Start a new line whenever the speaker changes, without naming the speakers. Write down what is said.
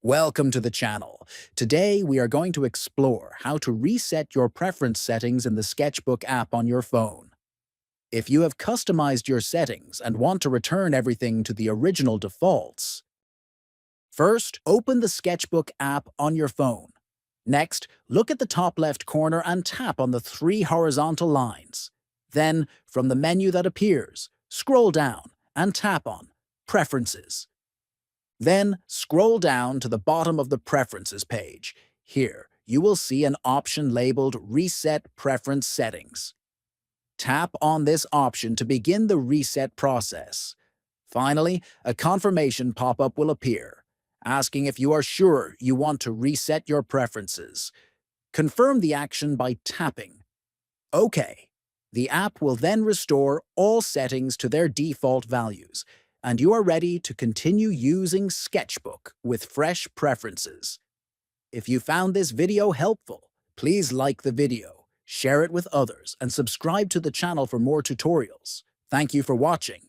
Welcome to the channel. Today, we are going to explore how to reset your preference settings in the Sketchbook app on your phone. If you have customized your settings and want to return everything to the original defaults, first, open the Sketchbook app on your phone. Next, look at the top left corner and tap on the three horizontal lines. Then, from the menu that appears, scroll down and tap on Preferences. Then, scroll down to the bottom of the Preferences page. Here, you will see an option labeled Reset Preference Settings. Tap on this option to begin the reset process. Finally, a confirmation pop-up will appear, asking if you are sure you want to reset your preferences. Confirm the action by tapping OK. The app will then restore all settings to their default values, and you are ready to continue using Sketchbook with fresh preferences. If you found this video helpful, please like the video, share it with others, and subscribe to the channel for more tutorials. Thank you for watching.